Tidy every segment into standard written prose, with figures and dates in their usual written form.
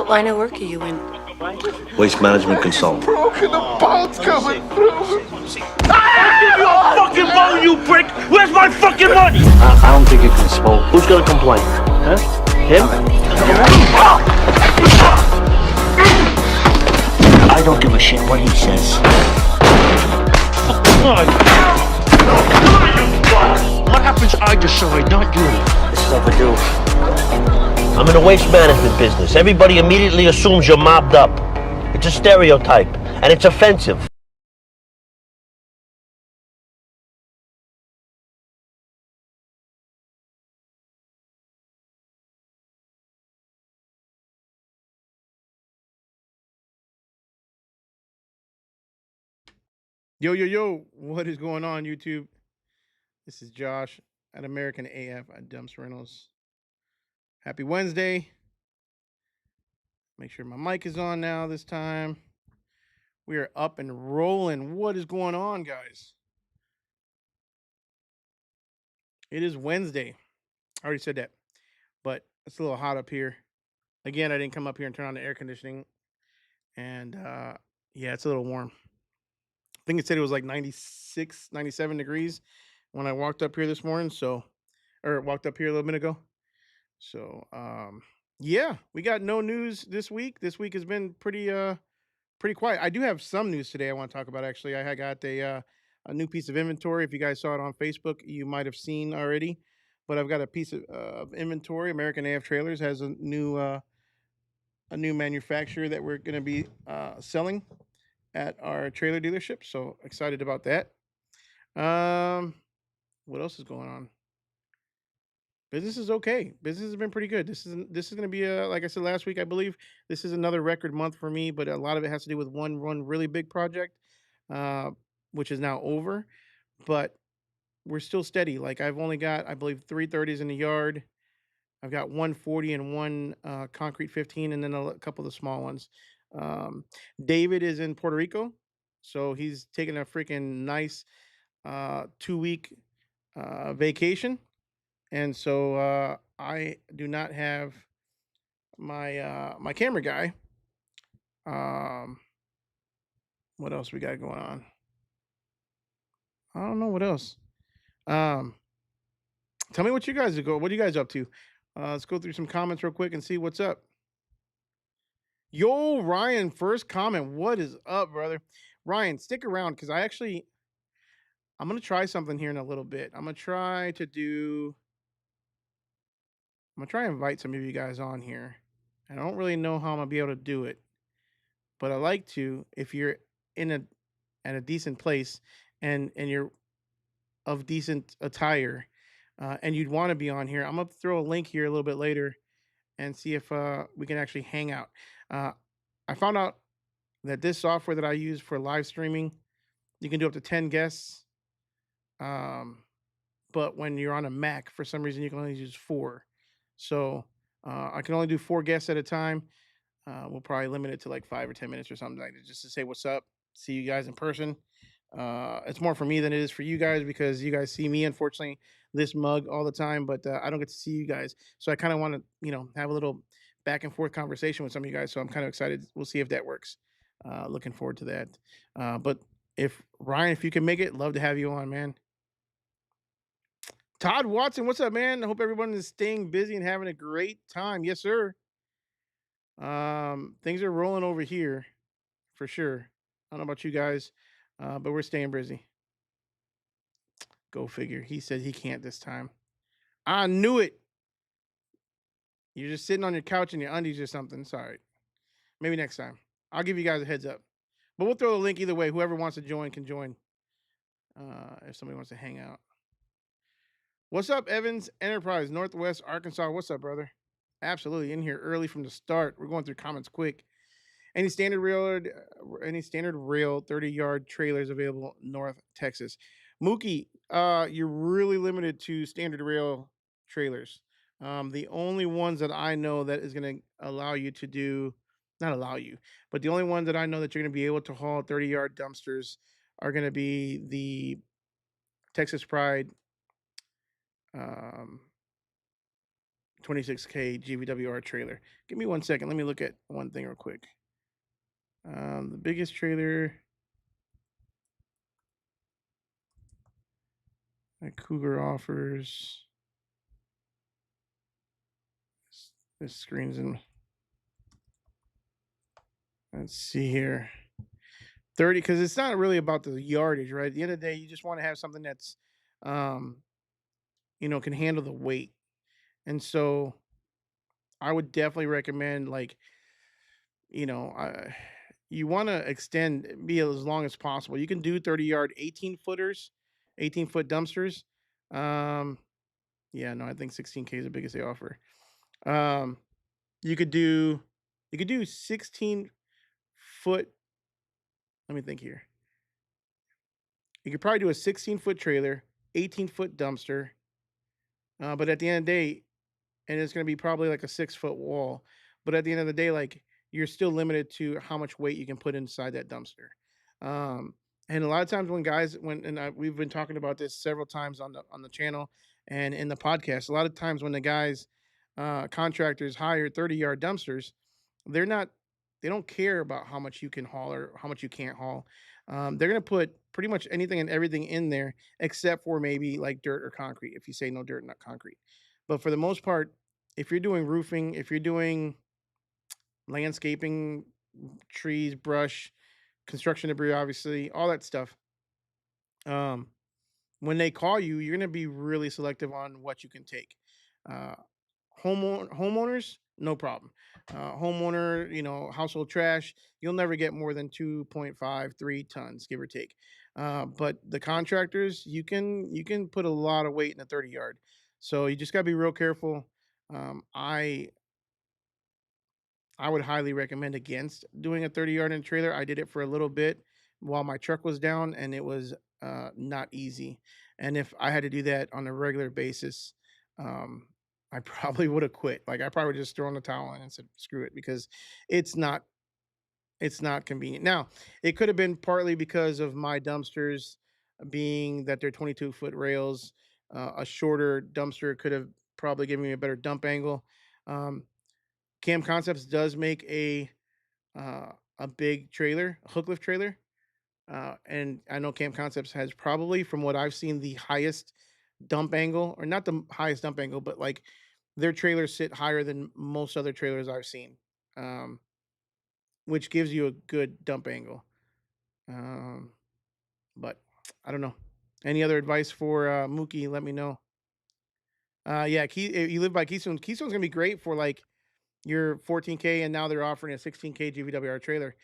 What line of work are you in? Waste management consultant. Broken, the boat's coming through. I'll give you a fucking bone, you prick! Where's my fucking money? I don't think you can smoke. Who's gonna complain? Huh? Him? I don't give a shit what he says. What happens I decide, not you? This is overdue. I'm in the waste management business. Everybody immediately assumes you're mobbed up. It's a stereotype, and it's offensive. Yo, what is going on, YouTube? This is Josh at American AF at Dumps Rentals. Happy Wednesday. Make sure my mic is on now this time. We are up and rolling. What is going on, guys? It is Wednesday. I already said that, but it's a little hot up here. Again, I didn't come up here and turn on the air conditioning. And yeah, it's a little warm. I think it said it was like 96, 97 degrees when I walked up here this morning. Or walked up here a little minute ago. So, yeah, we got no news this week. This week has been pretty quiet. I do have some news today I want to talk about, actually. I got a new piece of inventory. If you guys saw it on Facebook, you might have seen already. But I've got a piece of inventory. American AF Trailers has a new manufacturer that we're going to be selling at our trailer dealership. So excited about that. What else is going on? Business is okay. Business has been pretty good. This is going to be like I said last week, I believe this is another record month for me, but a lot of it has to do with one really big project, which is now over. But we're still steady. Like I've only got, I believe, 330s in the yard. I've got 140 and one concrete 15, and then a couple of the small ones. David is in Puerto Rico, so he's taking a freaking nice 2-week vacation. And so I do not have my camera guy. What else we got going on? I don't know what else. Tell me what you guys go. What are you guys up to? Let's go through some comments real quick and see what's up. Yo, Ryan, first comment. What is up, brother? Ryan, stick around because I'm gonna try something here in a little bit. I'm gonna try and invite some of you guys on here. I don't really know how I'm gonna be able to do it, but I like to if you're at a decent place and you're of decent attire and you'd want to be on here. I'm gonna throw a link here a little bit later and see if we can actually hang out. I found out that this software that I use for live streaming, you can do up to 10 guests. But when you're on a Mac, for some reason, you can only use 4. So I can only do 4 guests at a time. We'll probably limit it to like 5 or 10 minutes or something like that, just to say what's up, see you guys in person. It's more for me than it is for you guys because you guys see me, unfortunately, this mug all the time, but I don't get to see you guys. So I kind of want to, have a little back and forth conversation with some of you guys. So I'm kind of excited. We'll see if that works. Looking forward to that. But if you can make it, love to have you on, man. Todd Watson, what's up, man? I hope everyone is staying busy and having a great time. Yes, sir. Things are rolling over here for sure. I don't know about you guys, but we're staying busy. Go figure. He said he can't this time. I knew it. You're just sitting on your couch in your undies or something. Sorry. Maybe next time. I'll give you guys a heads up. But we'll throw the link either way. Whoever wants to join can join. If somebody wants to hang out. What's up, Evans Enterprise, Northwest Arkansas? What's up, brother? Absolutely. In here early from the start. We're going through comments quick. Any standard rail 30-yard trailers available North Texas? Mookie, you're really limited to standard rail trailers. The only ones that I know that is going to allow you to do, not allow you, but the only ones that I know that you're going to be able to haul 30-yard dumpsters are going to be the Texas Pride 26K GVWR trailer. Give me 1 second. Let me look at one thing real quick. The biggest trailer that Cougar offers. This screen's in. Let's see here. 30, because it's not really about the yardage, right? At the end of the day, you just want to have something that's, um, can handle the weight. And so I would definitely recommend, like, you know, you want to extend, be as long as possible. You can do 30-yard 18 footers, 18-foot dumpsters. Um, yeah, no, I think 16K is the biggest they offer. Um, you could do 16-foot. Let me think here. You could probably do a 16-foot trailer, 18-foot dumpster. But at the end of the day, and it's going to be probably like a 6-foot wall. But at the end of the day, like, you're still limited to how much weight you can put inside that dumpster. Um, and a lot of times when guys, we've been talking about this several times on the channel and in the podcast. A lot of times when the guys, contractors hire 30-yard dumpsters, they're not, they don't care about how much you can haul or how much you can't haul. They're going to put pretty much anything and everything in there except for maybe like dirt or concrete. If you say no dirt, not concrete. But for the most part, if you're doing roofing, if you're doing landscaping, trees, brush, construction debris, obviously, all that stuff, um, when they call you, you're going to be really selective on what you can take. Uh, homeowners, no problem. Homeowner, household trash, you'll never get more than 2.53 tons, give or take. But the contractors, you can put a lot of weight in a 30-yard. So you just got to be real careful. I would highly recommend against doing a 30-yard in a trailer. I did it for a little bit while my truck was down, and it was not easy. And if I had to do that on a regular basis, um, I probably would have quit. Like, I probably would just thrown the towel in and said, "Screw it," because it's not it's not convenient. Now, it could have been partly because of my dumpsters being that they're 22-foot rails. A shorter dumpster could have probably given me a better dump angle. Um, Cam Concepts does make a big trailer, a hook lift trailer, and I know Cam Concepts has probably, from what I've seen, the highest dump angle, or not the highest dump angle, but like their trailers sit higher than most other trailers I've seen, um, which gives you a good dump angle. Um, but I don't know. Any other advice for Mookie? Let me know. Yeah, you live by Keystone. Keystone's gonna be great for like your 14K, and now they're offering a 16K GVWR trailer.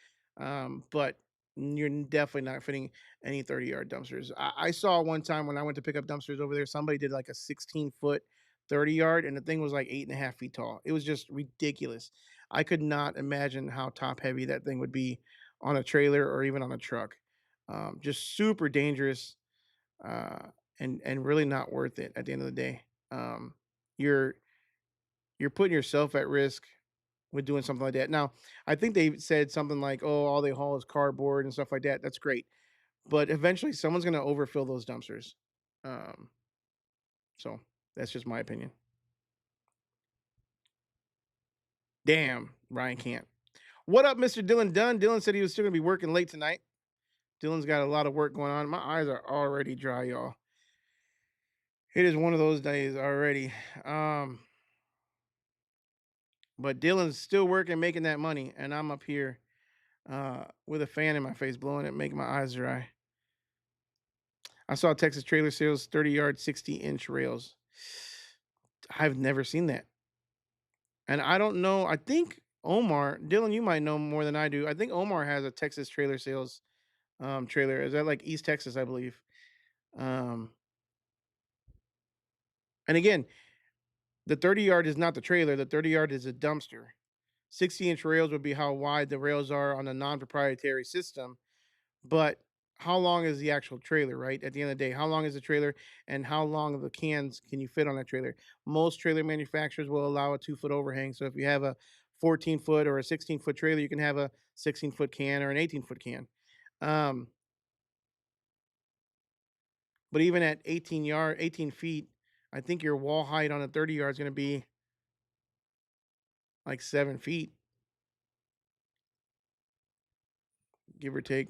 But you're definitely not fitting any 30-yard dumpsters. I saw one time when I went to pick up dumpsters over there, somebody did like a 16-foot 30-yard, and the thing was like 8.5 feet tall. It was just ridiculous. I could not imagine how top heavy that thing would be on a trailer or even on a truck. Just super dangerous, uh, and really not worth it at the end of the day. You're putting yourself at risk with doing something like that. Now, I think they said something like, "Oh, all they haul is cardboard and stuff like that." That's great, but eventually, someone's going to overfill those dumpsters. Um, so that's just my opinion. Damn, Ryan can't. What up, Mr. Dylan Dunn? Dylan said he was still going to be working late tonight. Dylan's got a lot of work going on. My eyes are already dry, y'all. It is one of those days already. But Dylan's still working, making that money, and I'm up here with a fan in my face, blowing it, making my eyes dry. I saw Texas trailer sales 30-yard, 60-inch rails. I've never seen that. And I don't know. I think Omar, Dylan, you might know more than I do. I think Omar has a Texas trailer sales trailer. Is that like East Texas, I believe? Um, and again, the 30-yard is not the trailer. The 30-yard is a dumpster. 60-inch rails would be how wide the rails are on a non-proprietary system. But how long is the actual trailer, right? At the end of the day, how long is the trailer, and how long of the cans can you fit on that trailer? Most trailer manufacturers will allow a 2-foot overhang. So if you have a 14-foot or a 16-foot trailer, you can have a 16-foot can or an 18-foot can. Um, but even at 18 feet, I think your wall height on a 30 yard is going to be like 7 feet, give or take.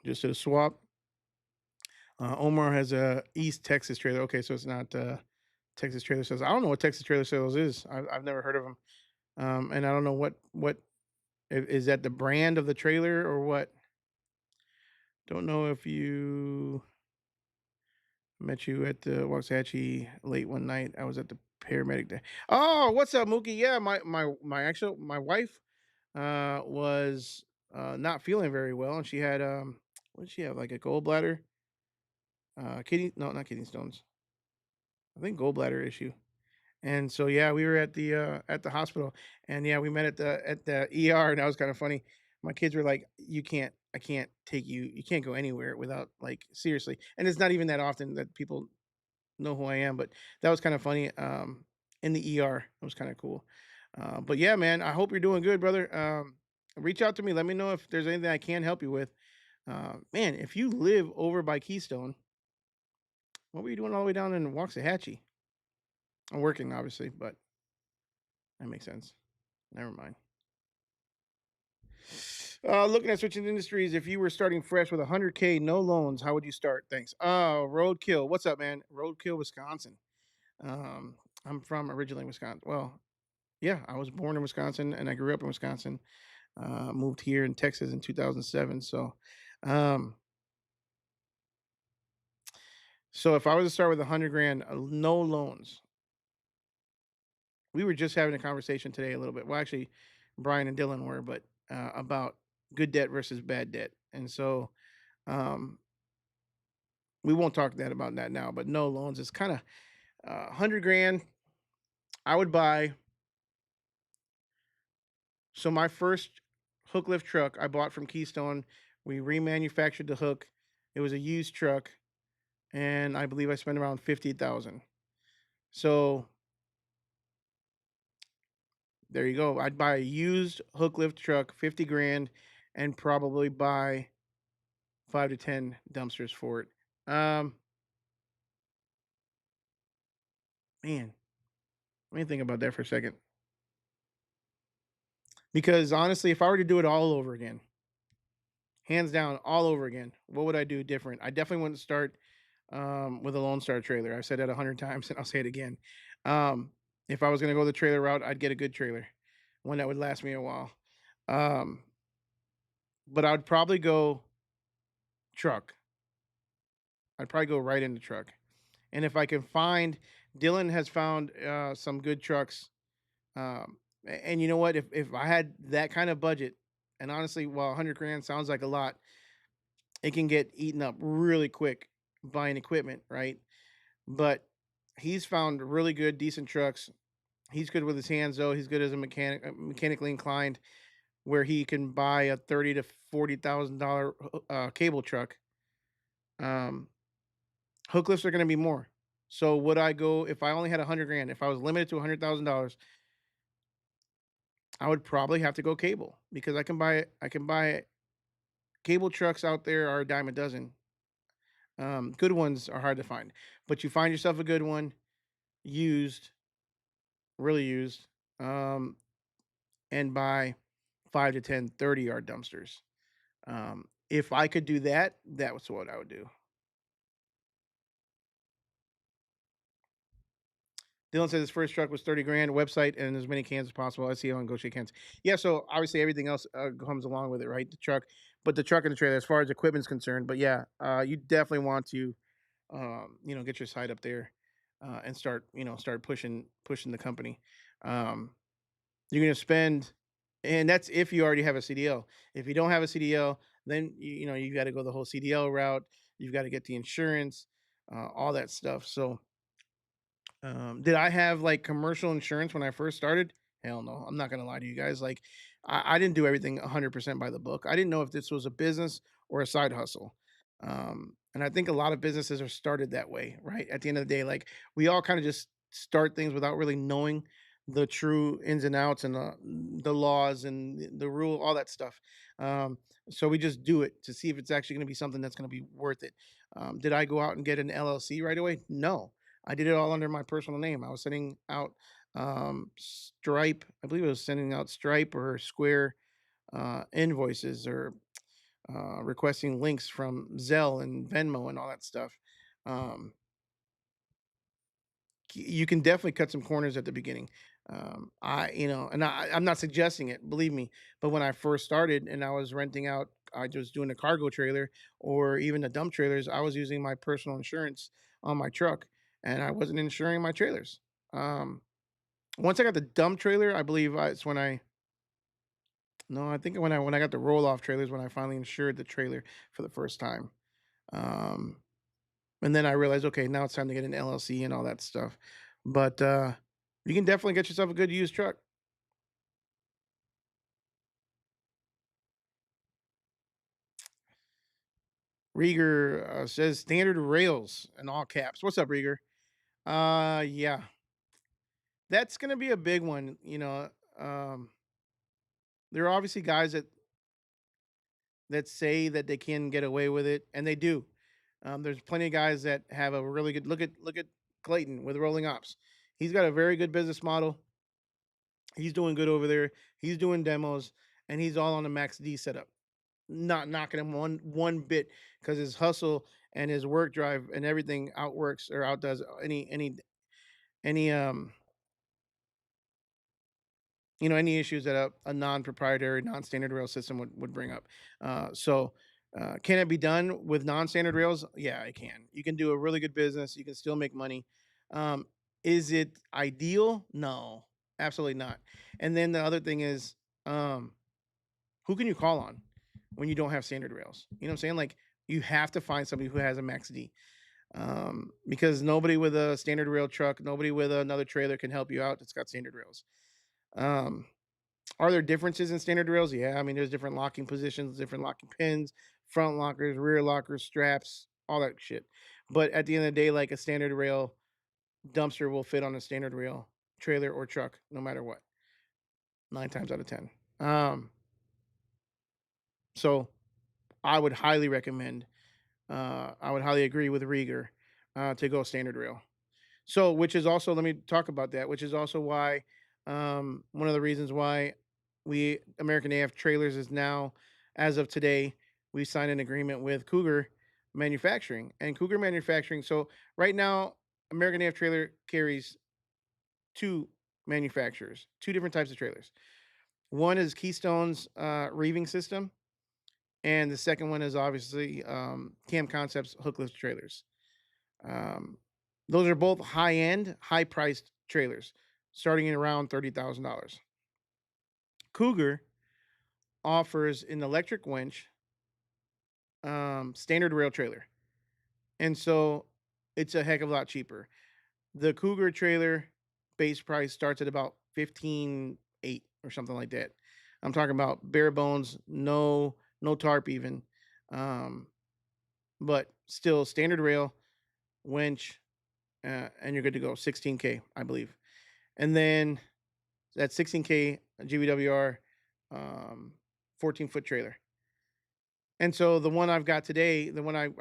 Just to swap. Omar has a East Texas trailer. Okay, so it's not Texas Trailer Sales. I don't know what Texas Trailer Sales is. I've never heard of them, and I don't know what is that the brand of the trailer or what. Don't know if you met you at the Waxahachie late one night. I was at the paramedic day. Oh, what's up, Mookie? Yeah, my wife was not feeling very well, and she had what did she have, like a gallbladder, kidney, no, not kidney stones. I think gallbladder issue. And so yeah, we were at the hospital, and yeah, we met at the ER, and that was kind of funny. My kids were like, "You can't, I can't take you. You can't go anywhere without, like, seriously." And it's not even that often that people know who I am, but that was kind of funny. In the ER, it was kind of cool. But yeah, man, I hope you're doing good, brother. Reach out to me. Let me know if there's anything I can help you with. Man, if you live over by Keystone, what were you doing all the way down in Waxahachie? I'm working, obviously, but that makes sense. Never mind. Looking at switching industries, if you were starting fresh with 100K, no loans, how would you start? Thanks. Roadkill. What's up, man? Roadkill, Wisconsin. Um, I'm from originally Wisconsin. Well, yeah, I was born in Wisconsin and I grew up in Wisconsin. Moved here in Texas in 2007. Um, so if I was to start with 100 grand, no loans, we were just having a conversation today a little bit. Well, actually, Brian and Dylan were, but about good debt versus bad debt. And so um, we won't talk that about that now, but no loans is kind of 100 grand. I would buy. So my first hook lift truck I bought from Keystone. We remanufactured the hook. It was a used truck, and I believe I spent around 50,000. So there you go. I'd buy a used hook lift truck, 50 grand, and probably buy 5 to 10 dumpsters for it. Man, let me think about that for a second. Because honestly, if I were to do it all over again, hands down, all over again, what would I do different? I definitely wouldn't start with a Lone Star trailer. I've said that 100 times, and I'll say it again. Um, if I was going to go the trailer route, I'd get a good trailer, one that would last me a while. Um, but I'd probably go truck. I'd probably go right into truck. And if I can find, Dylan has found some good trucks. And you know what? If I had that kind of budget, and honestly, while 100 grand sounds like a lot, it can get eaten up really quick buying equipment, right? But he's found really good, decent trucks. He's good with his hands, though. He's good as a mechanic, mechanically inclined, where he can buy a $30,000 to $40,000 cable truck. Um, Hook lifts are going to be more. So would I go if I only had 100 grand? If I was limited to $100,000, I would probably have to go cable because I can buy cable trucks out there are a dime a dozen. Good ones are hard to find, but you find yourself a good one, used, really used, um, and buy 5 to 10 30-yard dumpsters. If I could do that, that was what I would do. Dylan says his first truck was 30 grand, website, and as many cans as possible. SEO and go shake hands. Yeah, so obviously everything else comes along with it, right? The truck, but the truck and the trailer, as far as equipment's concerned. But yeah, you definitely want to, get your site up there and start pushing the company. Um, you're gonna spend, and that's if you already have a CDL. If you don't have a CDL, then you got to go the whole CDL route. You've got to get the insurance, all that stuff. So did I have like commercial insurance when I first started? Hell no. I'm not gonna lie to you guys. Like, I didn't do everything 100% by the book. I didn't know if this was a business or a side hustle. And I think a lot of businesses are started that way, right? At the end of the day, like we all kind of just start things without really knowing the true ins and outs and the laws and the rule, all that stuff. So we just do it to see if it's actually going to be something that's going to be worth it. Did I go out and get an LLC right away? No, I did it all under my personal name. I was sending out Stripe. I believe I was sending out Stripe or Square invoices or requesting links from Zelle and Venmo and all that stuff. Um, you can definitely cut some corners at the beginning. I'm not suggesting it, believe me. But when I first started and I was renting out, I was doing a cargo trailer or even the dump trailers. I was using my personal insurance on my truck, and I wasn't insuring my trailers. Um, Once I got the dump trailer, I believe it's when I no, I think when I got the roll off trailers when I finally insured the trailer for the first time. Um, and then I realized, okay, now it's time to get an LLC and all that stuff. But you can definitely get yourself a good used truck. Rieger says standard rails in all caps. What's up, Rieger? Yeah, that's gonna be a big one. Um, there are obviously guys that say that they can get away with it, and they do. There's plenty of guys that have a really good look at Clayton with Rolling Ops. He's got a very good business model. He's doing good over there. He's doing demos, and he's all on the Max D setup. Not knocking him one bit because his hustle and his work drive and everything outworks or outdoes any any issues that a non-proprietary, non-standard rail system would bring up. Can it be done with non-standard rails? Yeah, it can. You can do a really good business. You can still make money. Um, is it ideal? No, absolutely not. And then the other thing is, um, who can you call on when you don't have standard rails? You know what I'm saying? Like you have to find somebody who has a Max D. Because nobody with a standard rail truck, nobody with another trailer can help you out that's got standard rails. Um, are there differences in standard rails? Yeah, I mean, there's different locking positions, different locking pins, front lockers, rear lockers, straps, all that shit. But at the end of the day, like a standard rail dumpster will fit on a standard rail trailer or truck, no matter what. 9 times out of 10. So I would highly recommend. I would highly agree with Rieger to go standard rail. So, which is also, let me talk about that, which is also why one of the reasons why we American AF Trailers is now, as of today, we signed an agreement with Cougar Manufacturing and Cougar Manufacturing. So right now, American AF Trailer carries two manufacturers, two different types of trailers. One is Keystone's reeving system, and the second one is obviously Cam Concepts hookless trailers. Um, those are both high end, high priced trailers, starting at around $30,000. Cougar offers an electric winch, standard rail trailer, and so it's a heck of a lot cheaper. The Cougar trailer base price starts at about 15.8 or something like that. I'm talking about bare bones, no tarp even, um, but still standard rail winch, and you're good to go. 16K, I believe. And then that 16K GVWR 14-foot trailer. And so the one I've got today, the one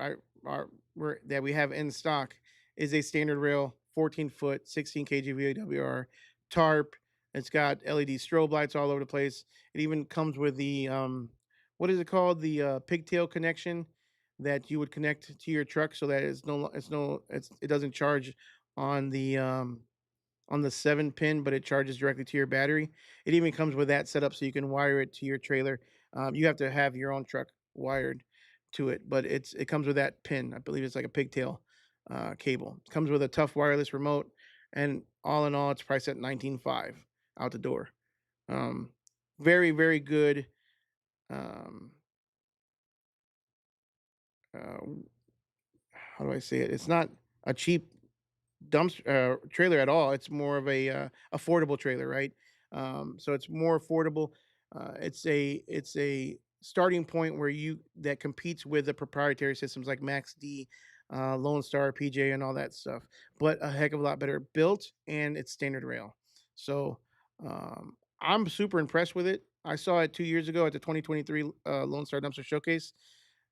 that we have in stock is a standard rail 14-foot 16K GVWR tarp. It's got LED strobe lights all over the place. It even comes with the what is it called? The pigtail connection that you would connect to your truck so that it doesn't charge on the 7 pin, but it charges directly to your battery. It even comes with that setup so you can wire it to your trailer. You have to have your own truck wired to it, but it comes with that pin. I believe it's like a pigtail cable. It comes with a tough wireless remote, and all in all, it's priced at $19,500 out the door. Very, very good. Um, uh, how do I say it? It's not a cheap trailer at all. It's more of a affordable trailer, right? So it's more affordable. It's a starting point where you that competes with the proprietary systems like Max D, Lone Star, PJ, and all that stuff, but a heck of a lot better built, and it's standard rail. So I'm super impressed with it. I saw it 2 years ago at the 2023 Lone Star Dumpster Showcase,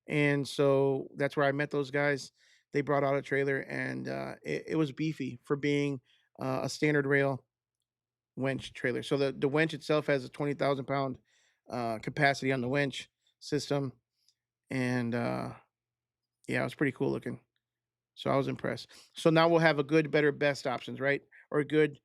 and so that's where I met those guys. They brought out a trailer, and it was beefy for being a standard rail winch trailer. So the winch itself has a 20,000 pound capacity on the winch system, and yeah, it was pretty cool looking. So I was impressed. So now we'll have a good, better, best options, right? Or good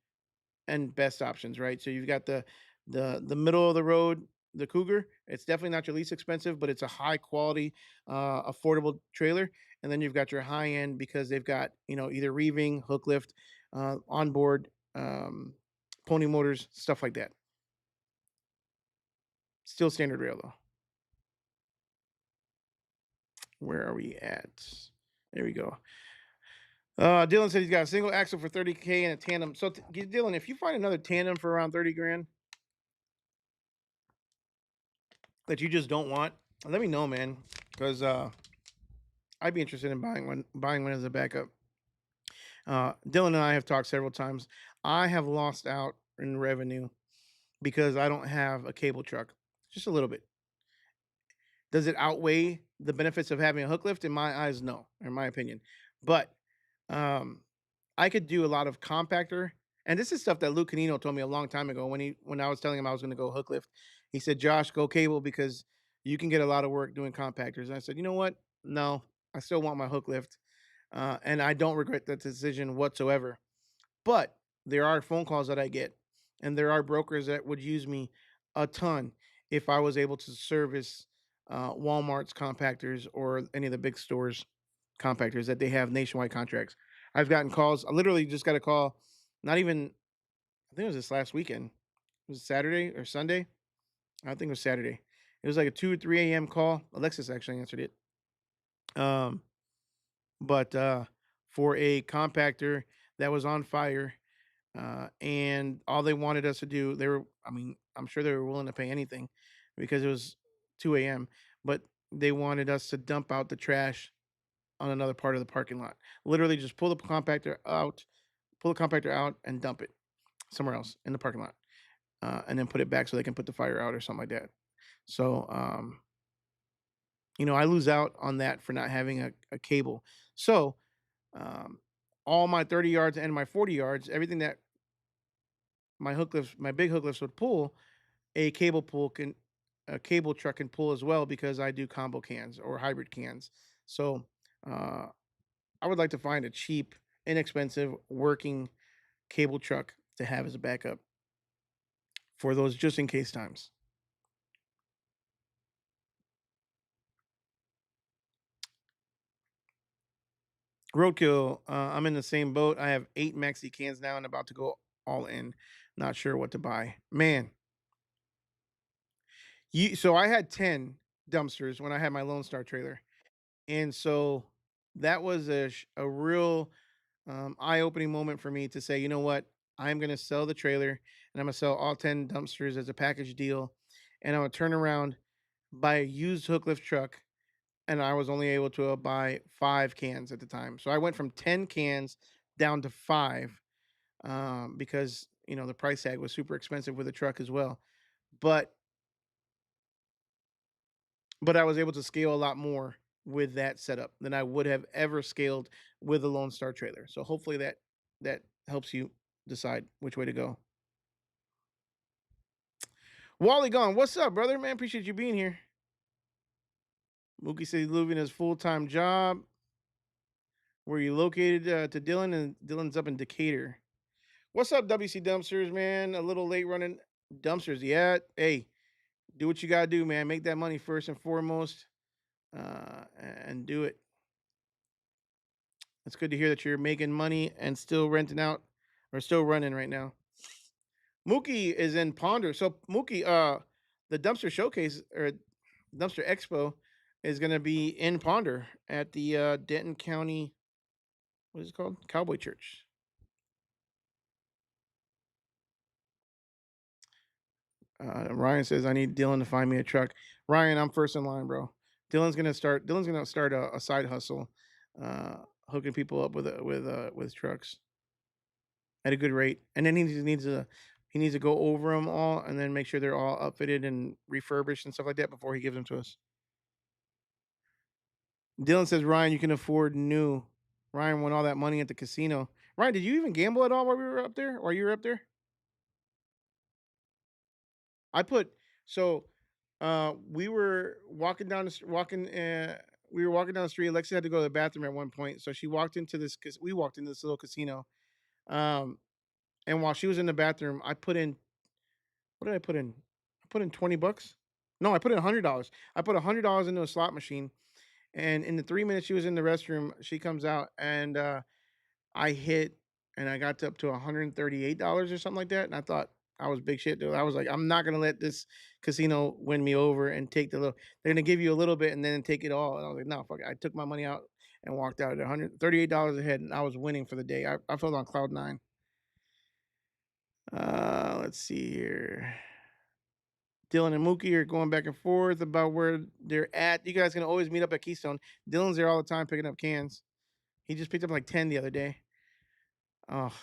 and best options, right? So you've got the middle of the road, the Cougar. It's definitely not your least expensive, but it's a high quality, affordable trailer. And then you've got your high end because they've got either reeving, hook lift, onboard, pony motors, stuff like that. Still standard rail though. Where are we at? There we go. Dylan said he's got a single axle for 30K and a tandem. So Dylan, if you find another tandem for around 30 grand that you just don't want, let me know, man. Because I'd be interested in buying one as a backup. Dylan and I have talked several times. I have lost out in revenue because I don't have a cable truck. Just a little bit. Does it outweigh the benefits of having a hook lift? In my eyes, no, in my opinion. But I could do a lot of compactor. And this is stuff that Luke Canino told me a long time ago when I was telling him I was going to go hook lift. He said, Josh, go cable because you can get a lot of work doing compactors. And I said, you know what? No, I still want my hook lift. And I don't regret that decision whatsoever. But there are phone calls that I get, and there are brokers that would use me a ton if I was able to service Walmart's compactors or any of the big stores compactors that they have nationwide contracts. I've gotten calls. I literally just got a call, not even, I think it was this last weekend. It was Saturday or Sunday. I think it was Saturday. It was like a 2 or 3 a.m. call. Alexis actually answered it. But for a compactor that was on fire, and all they wanted us to do, I'm sure they were willing to pay anything because it was 2 a.m., but they wanted us to dump out the trash on another part of the parking lot. Literally just pull the compactor out and dump it somewhere else in the parking lot, and then put it back so they can put the fire out or something like that. So, I lose out on that for not having a cable. So, all my 30 yards and my 40 yards, everything that my big hook lifts would pull, a cable truck can pull as well because I do combo cans or hybrid cans. So, I would like to find a cheap, inexpensive, working cable truck to have as a backup for those just in case times. Roadkill, I'm in the same boat. I have 8 maxi cans now and about to go all in. Not sure what to buy. Man, so I had 10 dumpsters when I had my Lone Star trailer. And so that was a real eye-opening moment for me to say, you know what? I'm going to sell the trailer and I'm going to sell all 10 dumpsters as a package deal. And I'm going to turn around, buy a used hook lift truck. And I was only able to buy 5 cans at the time. So I went from 10 cans down to 5 because, the price tag was super expensive with the truck as well. But I was able to scale a lot more with that setup than I would have ever scaled with a Lone Star trailer. So hopefully that helps you decide which way to go. Wally Gone, what's up, brother? Man, appreciate you being here. Mookie said he's living his full-time job. Where you located to Dylan, and Dylan's up in Decatur. What's up, WC Dumpsters, man? A little late running dumpsters. Yeah, hey, do what you gotta do, man. Make that money first and foremost, and do it. It's good to hear that you're making money and still renting out or still running right now. Mookie is in Ponder. So Mookie, the dumpster showcase or dumpster expo is going to be in Ponder at the Denton County, what is it called? Cowboy Church. Ryan says I need Dylan to find me a truck. Ryan, I'm first in line, bro. Dylan's gonna start a side hustle, hooking people up with trucks at a good rate, and then he he needs to go over them all and then make sure they're all upfitted and refurbished and stuff like that before he gives them to us. Dylan says, Ryan, you can afford new. Ryan won all that money at the casino. Ryan, did you even gamble at all while we were up there? While you were up there? I put we were walking down we were walking down the street. Alexia had to go to the bathroom at one point, so she walked into this because we walked into this little casino. And while she was in the bathroom, I put in what did I put in? I put in $20. No, I put in $100. I put $100 into a slot machine, and in the 3 minutes she was in the restroom, she comes out and I hit and I got up to $138 or something like that. And I thought I was big shit, dude. I was like, I'm not gonna let this casino win me over and take the little. They're gonna give you a little bit and then take it all. And I was like, no, fuck it. I took my money out and walked out at $138 ahead, and I was winning for the day. I felt on cloud nine. Let's see here. Dylan and Mookie are going back and forth about where they're at. You guys can always meet up at Keystone. Dylan's there all the time picking up cans. He just picked up like 10 the other day. Oh,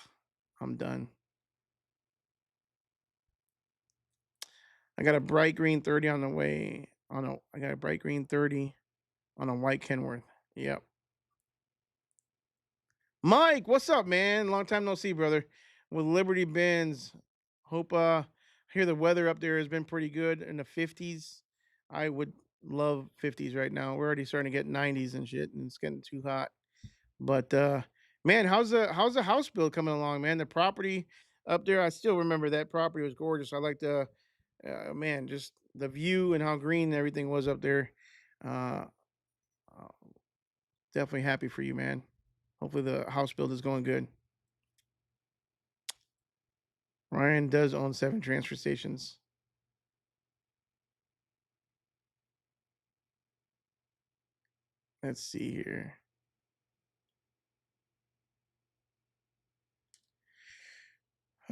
I'm done. I got a bright green 30 on the way. Oh no, I got a bright green 30 on a white Kenworth. Yep. Mike, what's up, man? Long time no see, brother. With Liberty Benz. Hope I hear the weather up there has been pretty good in the 50s. I would love 50s right now. We're already starting to get 90s and shit, and it's getting too hot. But man, how's the house build coming along, man? The property up there, I still remember that property was gorgeous. I like the man, just the view and how green everything was up there. Uh, definitely happy for you, man. Hopefully the house build is going good. Ryan does own 7 transfer stations. Let's see here.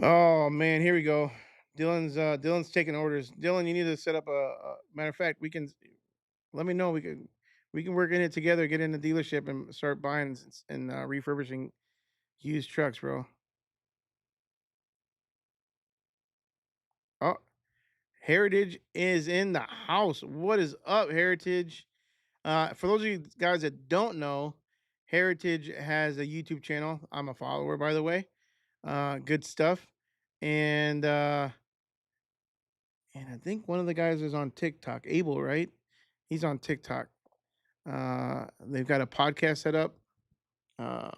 Oh man, here we go. Dylan's taking orders. Dylan, you need to set up a matter of fact, we can let me know. We can work in it together, get in the dealership and start buying and refurbishing used trucks, bro. Oh, Heritage is in the house. What is up, Heritage? For those of you guys that don't know, Heritage has a YouTube channel. I'm a follower, by the way. Good stuff. And I think one of the guys is on TikTok. Abel, right? He's on TikTok. They've got a podcast set up. I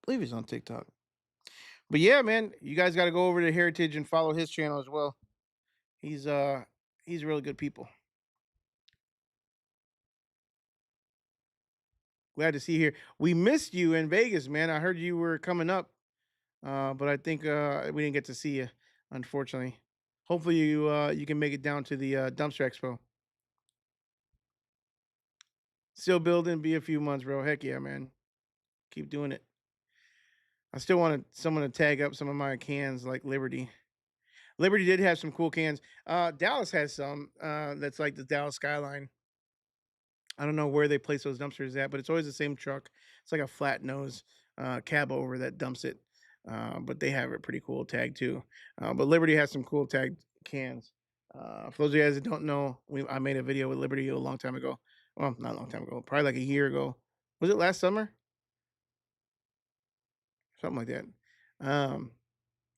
believe he's on TikTok. But yeah, man, you guys got to go over to Heritage and follow his channel as well. He's really good people. Glad to see you here. We missed you in Vegas, man. I heard you were coming up, but I think we didn't get to see you, unfortunately. Hopefully you can make it down to the dumpster expo. Still building, be a few months, bro. Heck yeah, man. Keep doing it. I still wanted someone to tag up some of my cans like Liberty. Liberty did have some cool cans. Dallas has some that's like the Dallas skyline. I don't know where they place those dumpsters at, but it's always the same truck. It's like a flat nose cab over that dumps it. But they have a pretty cool tag too. But Liberty has some cool tagged cans. For those of you guys that don't know, I made a video with Liberty a long time ago. Well, not a long time ago, probably like a year ago. Was it last summer? Something like that.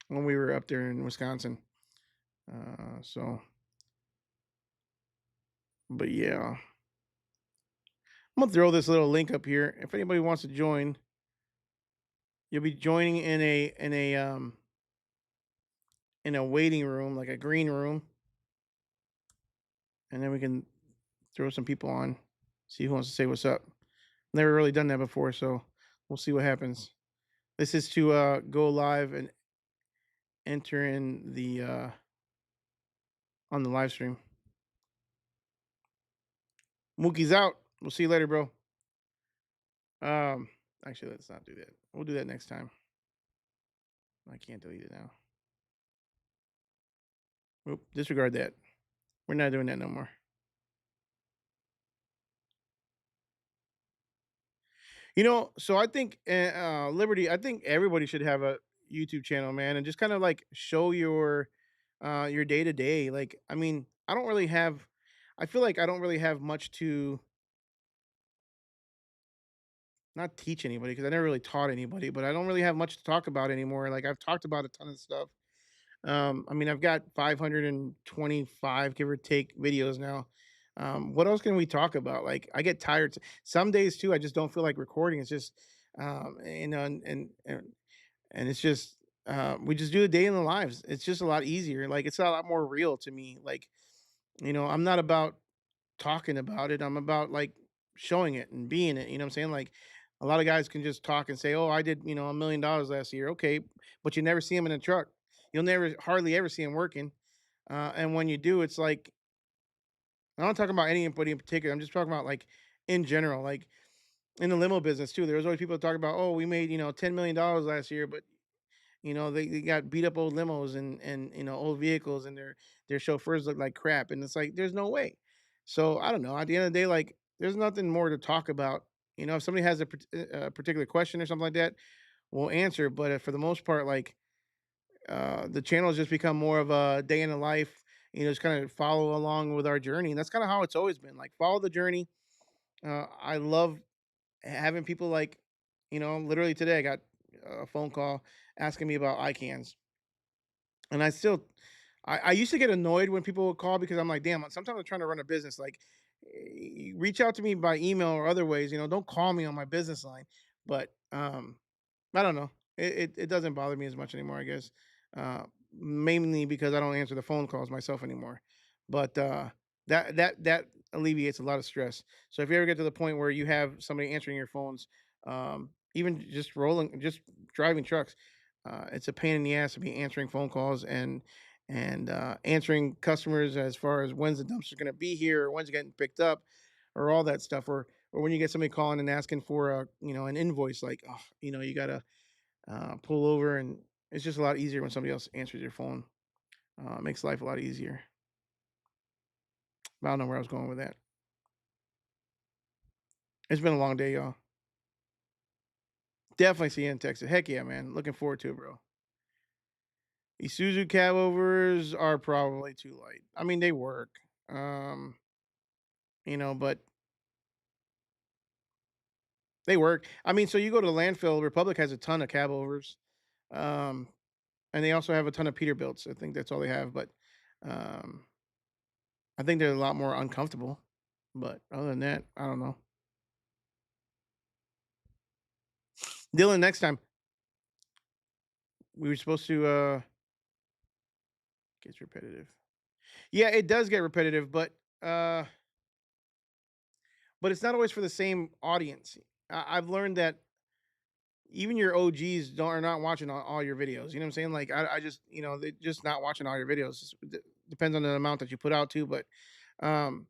When we were up there in Wisconsin. But yeah. I'm gonna throw this little link up here. If anybody wants to join, you'll be joining in a waiting room, like a green room. And then we can throw some people on, see who wants to say what's up. Never really done that before, so we'll see what happens. This is to go live and enter in the on the live stream. Mookie's out. We'll see you later, bro. Actually, let's not do that. We'll do that next time. I can't delete it now. Oop, disregard that. We're not doing that no more. You know, so I think Liberty. I think everybody should have a. YouTube channel, man, and just kind of like show your day to day. Like, I mean, I feel like I don't really have much to not teach anybody because I never really taught anybody, but I don't really have much to talk about anymore. Like I've talked about a ton of stuff. I mean, I've got 525 give or take videos now. What else can we talk about? Like I get tired. Some days too, I just don't feel like recording. It's just you know, and it's just we just do a day in the lives. It's just a lot easier. Like it's a lot more real to me. Like, you know, I'm not about talking about it. I'm about like showing it and being it. You know what I'm saying? Like a lot of guys can just talk and say, "Oh, I did, you know, $1 million last year." Okay, but you never see them in a truck. You'll never hardly ever see them working. And when you do, it's like I'm not talking about anybody in particular. I'm just talking about like in general, like in the limo business too. There's always people that talk about, "Oh, we made, you know, $10 million last year," but you know, they got beat up old limos and you know, old vehicles and their chauffeurs look like crap. And it's like, there's no way. So I don't know. At the end of the day, like there's nothing more to talk about. You know, if somebody has a particular question or something like that, we'll answer. But for the most part, like the channel has just become more of a day in the life. You know, just kind of follow along with our journey. And that's kind of how it's always been. Like follow the journey. I love having people like, you know, literally today I got a phone call asking me about ICANNs. And I used to get annoyed when people would call because I'm like, damn, sometimes I'm trying to run a business. Like, reach out to me by email or other ways. You know, don't call me on my business line. But I don't know. It doesn't bother me as much anymore, I guess. Uh, Mainly because I don't answer the phone calls myself anymore. But that alleviates a lot of stress. So if you ever get to the point where you have somebody answering your phones, even just driving trucks, it's a pain in the ass to be answering phone calls and answering customers as far as when's the dumpster going to be here or when's it getting picked up or all that stuff or when you get somebody calling and asking for a you know an invoice like oh you know you gotta pull over and it's just a lot easier when somebody else answers your phone. It makes life a lot easier. But I don't know where I was going with that. It's been a long day, y'all. Definitely see you in Texas. Heck yeah, man. Looking forward to it, bro. Isuzu cab overs are probably too light. I mean, they work. Um, you know, but they work. I mean, so you go to the landfill, Republic has a ton of cab overs. Um, and they also have a ton of Peterbilts. I think that's all they have, but um, I think they're a lot more uncomfortable. But other than that, I don't know. Dylan, next time we were supposed to gets repetitive. Yeah, it does get repetitive, uh but it's not always for the same audience. I've learned that even your OGs are not watching all your videos. You know what I'm saying? Like I just you know they're just not watching all your videos. Depends on the amount that you put out too, but um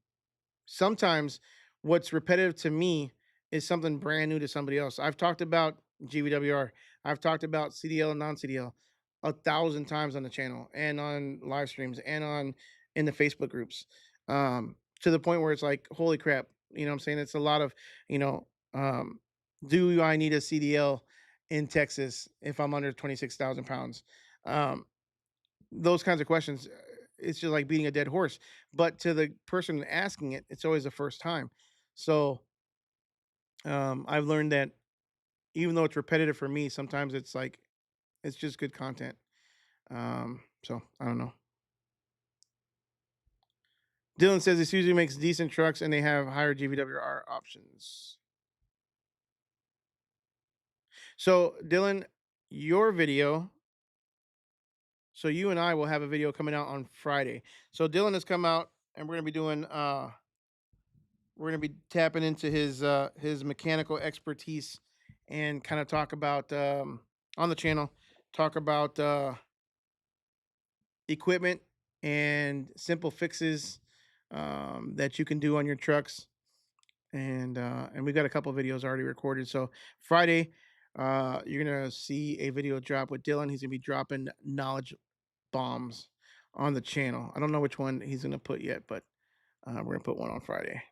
sometimes what's repetitive to me is something brand new to somebody else. I've talked about GVWR. I've talked about CDL and non-CDL 1,000 times on the channel and on live streams and on in the Facebook groups. To the point where it's like, holy crap, you know what I'm saying? It's a lot of, you know, do I need a CDL in Texas if I'm under 26,000 pounds? Um, those kinds of questions, it's just like beating a dead horse. But to the person asking it, it's always the first time. So I've learned that even though it's repetitive for me, sometimes it's like it's just good content. So I don't know. Dylan says Isuzu makes decent trucks and they have higher GVWR options. So Dylan, your video. So you and I will have a video coming out on Friday. So Dylan has come out and we're gonna be doing we're gonna be tapping into his mechanical expertise and kind of talk about on the channel, talk about equipment and simple fixes that you can do on your trucks. And we got a couple videos already recorded. So Friday, you're gonna see a video drop with Dylan. He's gonna be dropping knowledge bombs on the channel. I don't know which one he's gonna put yet, but we're gonna put one on Friday.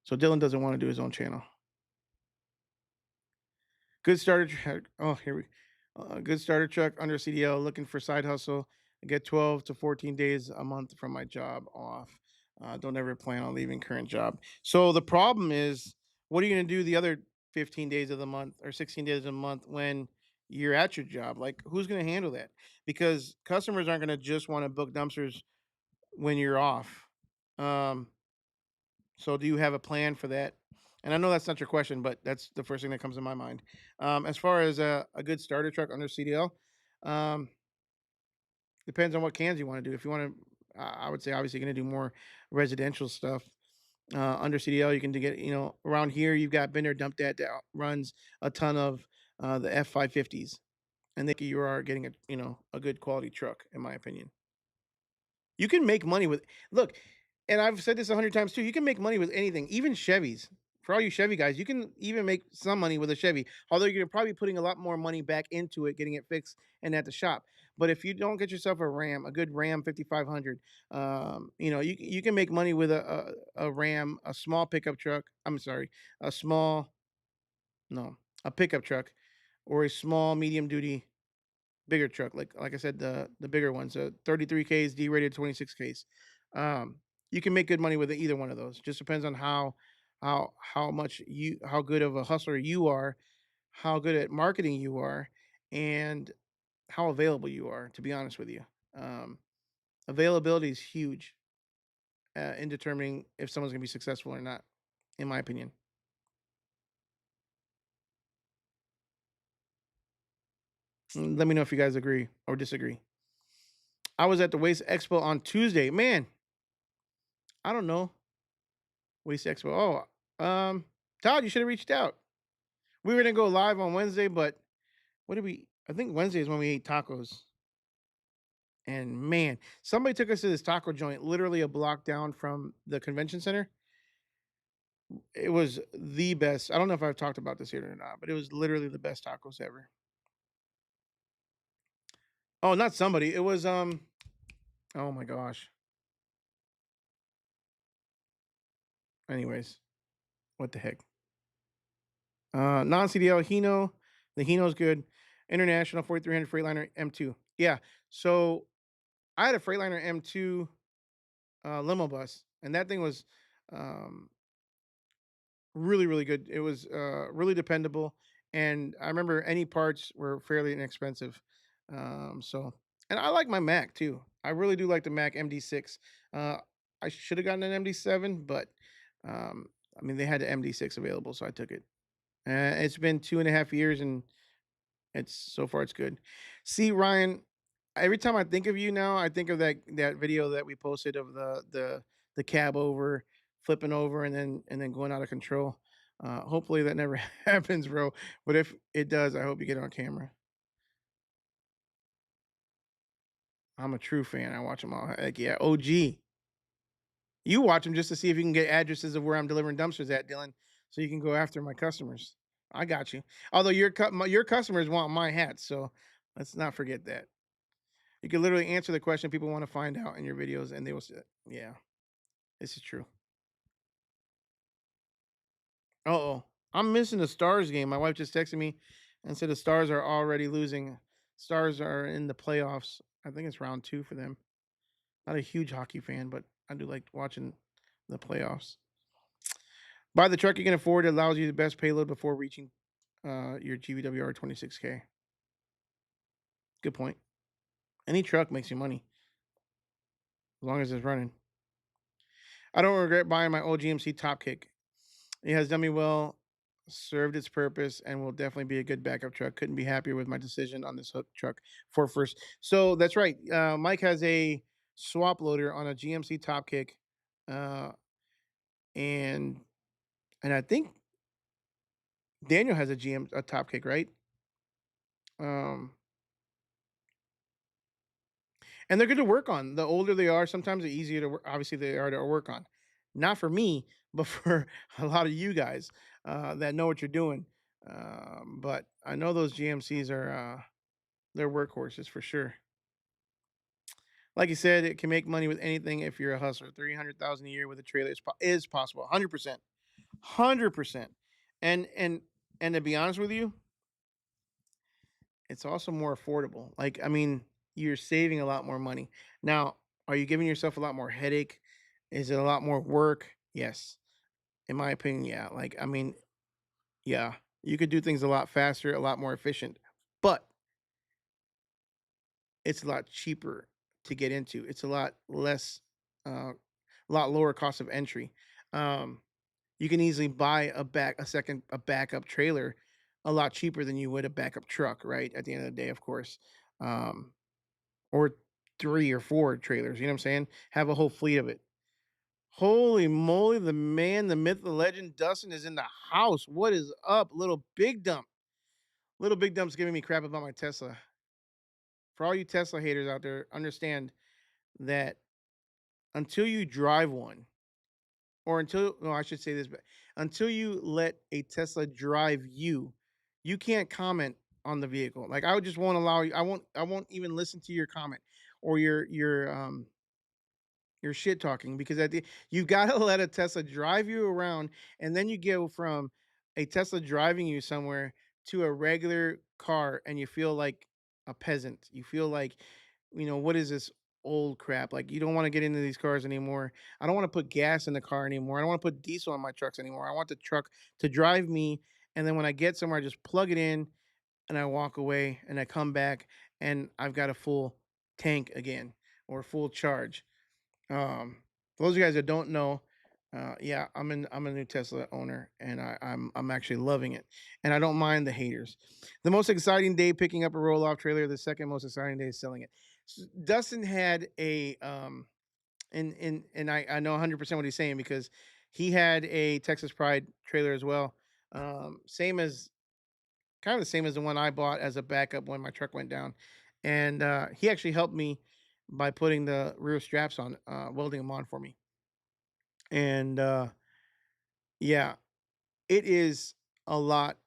So Dylan doesn't want to do his own channel. Good starter. Oh, here we. Good starter truck under CDL. Looking for side hustle. I get 12 to 14 days a month from my job off. Don't ever plan on leaving current job. So the problem is, what are you going to do the other 15 days of the month or 16 days of the month when you're at your job? Like, who's going to handle that? Because customers aren't going to just want to book dumpsters when you're off. Um, so do you have a plan for that? And I know that's not your question, but that's the first thing that comes to my mind. As far as a good starter truck under CDL, um, depends on what cans you want to do. If you want to, I would say obviously you're going to do more residential stuff. Under CDL, you can get, around here, you've got Bender Dump that runs a ton of the F550s. And think you are getting a good quality truck, in my opinion. You can make money with look, and I've said this 100 times too. You can make money with anything, even Chevys. For all you Chevy guys, you can even make some money with a Chevy. Although you're probably putting a lot more money back into it, getting it fixed and at the shop. But if you don't get yourself a Ram, a good Ram 5500, you can make money with a Ram, a small pickup truck. I'm sorry, a small no, a pickup truck, or a small medium duty bigger truck, like I said, the bigger ones, 33Ks, D-rated 26Ks. Um, you can make good money with either one of those. Just depends on how good of a hustler you are, how good at marketing you are, and how available you are. To be honest with you, um, availability is huge in determining if someone's gonna be successful or not. In my opinion. Let me know if you guys agree or disagree. I was at the Waste Expo on Tuesday. Man, I don't know. Waste Expo. Oh, Todd, you should have reached out. We were gonna go live on Wednesday, but what did we? I think Wednesday is when we ate tacos. And man, somebody took us to this taco joint, literally a block down from the convention center. It was the best. I don't know if I've talked about this here or not, but it was literally the best tacos ever. Oh, not somebody. It was Oh my gosh. Anyways, what the heck? Non-CDL Hino. The Hino's good. International 4300 Freightliner M2. Yeah. So I had a Freightliner M2 limo bus, and that thing was um, really, really good. It was really dependable, and I remember any parts were fairly inexpensive. So, and I like my Mac too. I really do like the Mac MD6. Uh, I should have gotten an MD7, but um, I mean they had the MD6 available, so I took it. It's been 2.5 years, and so far it's good. See, Ryan, every time I think of you now, I think of that video that we posted of the cab over, flipping over, and then going out of control. Hopefully that never happens, bro. But if it does, I hope you get it on camera. I'm a true fan. I watch them all. Heck yeah, OG. You watch them just to see if you can get addresses of where I'm delivering dumpsters at, Dylan, so you can go after my customers. I got you. Although your customers want my hats, so let's not forget that. You can literally answer the question people want to find out in your videos, and they will say, "Yeah, this is true." Oh, I'm missing the Stars game. My wife just texted me and said the Stars are already losing. Stars are in the playoffs. I think it's round 2 for them. Not a huge hockey fan, but I do like watching the playoffs. Buy the truck you can afford. It allows you the best payload before reaching your GVWR 26K. Good point. Any truck makes you money as long as it's running. I don't regret buying my old GMC Top Kick. It has done me well, served its purpose, and will definitely be a good backup truck. Couldn't be happier with my decision on this hook truck for first. So that's right. Mike has a swap loader on a GMC Top Kick, uh, and I think Daniel has a Top Kick, right? Um, and they're good to work on. The older they are, sometimes they're easier to work. Obviously, they are to work on. Not for me, but for a lot of you guys that know what you're doing. But I know those GMCs are they're workhorses for sure. Like you said, it can make money with anything if you're a hustler. 300,000 a year with a trailer is possible. 100%, 100%. And and to be honest with you, it's also more affordable. Like, I mean, you're saving a lot more money. Now, are you giving yourself a lot more headache? Is it a lot more work? Yes. In my opinion, yeah. Like, I mean, yeah, you could do things a lot faster, a lot more efficient, but it's a lot cheaper to get into. It's a lot less, a lot lower cost of entry. Um, you can easily buy a backup trailer a lot cheaper than you would a backup truck, right? At the end of the day, of course. Um, or 3 or 4 trailers, you know what I'm saying? Have a whole fleet of it. Holy moly, the man, the myth, the legend, Dustin is in the house. What is up, little big dump? Little big dump's giving me crap about my Tesla. For all you Tesla haters out there, understand that until you drive one, or until no, I should say this, but until you let a Tesla drive you, you can't comment on the vehicle. Like I would just won't allow you. I won't even listen to your comment or your shit talking because you've got to let a Tesla drive you around, and then you go from a Tesla driving you somewhere to a regular car, and you feel like a peasant. You feel like, what is this old crap? Like you don't want to get into these cars anymore. I don't want to put gas in the car anymore. I don't want to put diesel on my trucks anymore. I want the truck to drive me, and then when I get somewhere, I just plug it in and I walk away, and I come back, and I've got a full tank again or full charge. For those of you guys that don't know, yeah, I'm a new Tesla owner, and I'm actually loving it, and I don't mind the haters. The most exciting day picking up a roll off trailer. The second most exciting day is selling it. Dustin had a and I know 100% what he's saying because he had a Texas Pride trailer as well. Same as kind of the same as the one I bought as a backup when my truck went down, and he actually helped me by putting the rear straps on, welding them on for me. And yeah, it is a lot.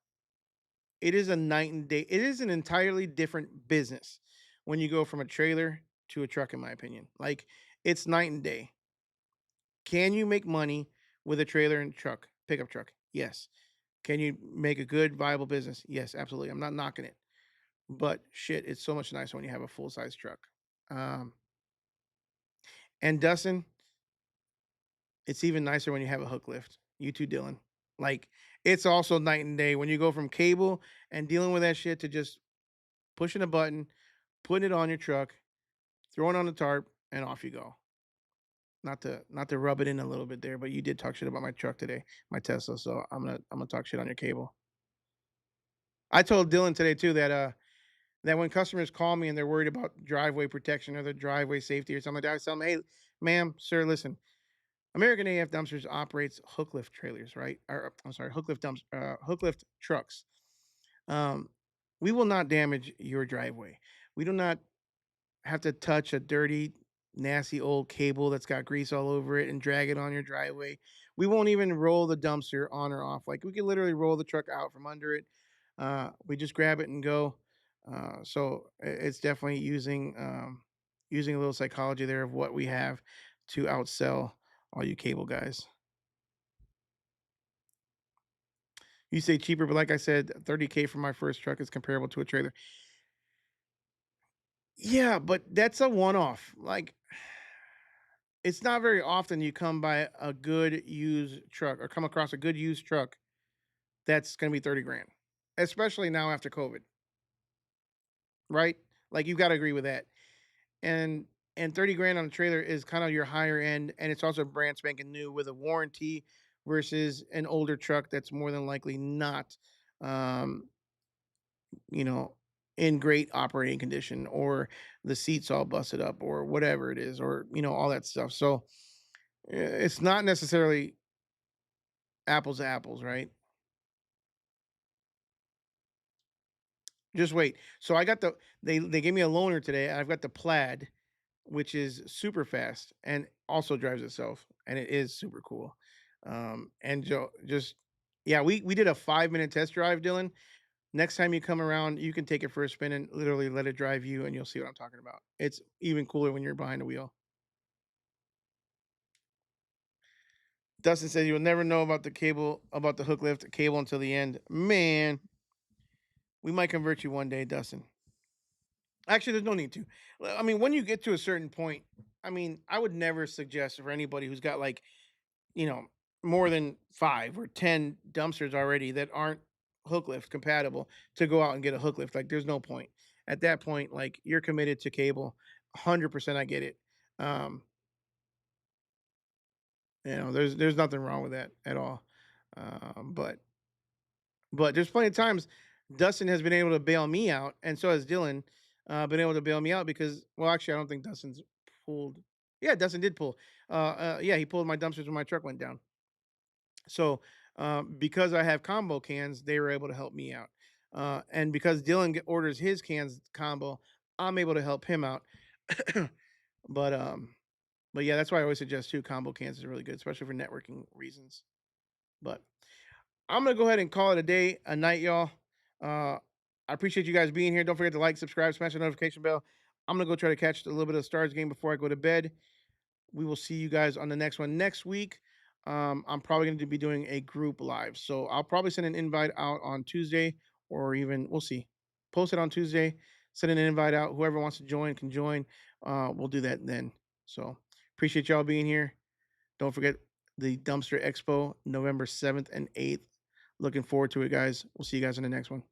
It is a night and day. It is an entirely different business when you go from a trailer to a truck, in my opinion. Like it's night and day. Can you make money with a trailer and truck, pickup truck? Yes. Can you make a good, viable business? Yes, absolutely. I'm not knocking it. But shit, it's so much nicer when you have a full size truck. Um, and Dustin, it's even nicer when you have a hook lift. You too, Dylan. Like it's also night and day when you go from cable and dealing with that shit to just pushing a button, putting it on your truck, throwing on the tarp, and off you go. Not to rub it in a little bit there, but you did talk shit about my truck today, my Tesla. So I'm gonna talk shit on your cable. I told Dylan today too that when customers call me and they're worried about driveway protection or the driveway safety or something like that, I tell them, hey, ma'am, sir, listen, American AF Dumpsters operates hook lift trailers, right? Or I'm sorry, hook lift trucks. Um, we will not damage your driveway. We do not have to touch a dirty, nasty old cable that's got grease all over it and drag it on your driveway. We won't even roll the dumpster on or off. Like we can literally roll the truck out from under it. We just grab it and go. So it's definitely using a little psychology there of what we have to outsell all you cable guys. You say cheaper, but like I said, 30K for my first truck is comparable to a trailer. Yeah, but that's a one off. Like it's not very often you come by a good used truck or come across a good used truck that's going to be 30 grand, especially now after COVID, right? Like you got to agree with that. And 30 grand on a trailer is kind of your higher end, and it's also brand spanking new with a warranty versus an older truck that's more than likely not um, you know, in great operating condition, or the seats all busted up or whatever it is, or all that stuff. So it's not necessarily apples to apples, right? Just wait. So I got they gave me a loaner today. I've got the Plaid, which is super fast and also drives itself, and it is super cool. And Joe, just yeah, we did a 5 minute test drive, Dylan. Next time you come around, you can take it for a spin and literally let it drive you, and you'll see what I'm talking about. It's even cooler when you're behind the wheel. Dustin says you'll never know about the hook lift cable until the end. Man, we might convert you one day, Dustin. Actually, there's no need to. I mean, when you get to a certain point, I mean, I would never suggest for anybody who's got like, you know, more than 5 or 10 dumpsters already that aren't hook lift compatible to go out and get a hook lift. Like, there's no point. At that point, like, you're committed to cable. 100% I get it. Um, there's nothing wrong with that at all. But there's plenty of times Dustin has been able to bail me out, and so has Dylan, been able to bail me out because, well, actually, I don't think Dustin's pulled. Yeah, Dustin did pull. Yeah, he pulled my dumpsters when my truck went down. So, because I have combo cans, they were able to help me out. And because Dylan orders his cans combo, I'm able to help him out. but um, but yeah, that's why I always suggest two combo cans is really good, especially for networking reasons. But I'm gonna go ahead and call it a day, a night, y'all. I appreciate you guys being here. Don't forget to like, subscribe, smash the notification bell. I'm gonna go try to catch a little bit of the Stars game before I go to bed. We will see you guys on the next one next week. I'm probably going to be doing a group live, so I'll probably send an invite out on Tuesday, or even we'll see. Post it on Tuesday, send an invite out. Whoever wants to join can join. We'll do that then. So appreciate y'all being here. Don't forget the Dumpster Expo, November 7th and 8th. Looking forward to it, guys. We'll see you guys in the next one.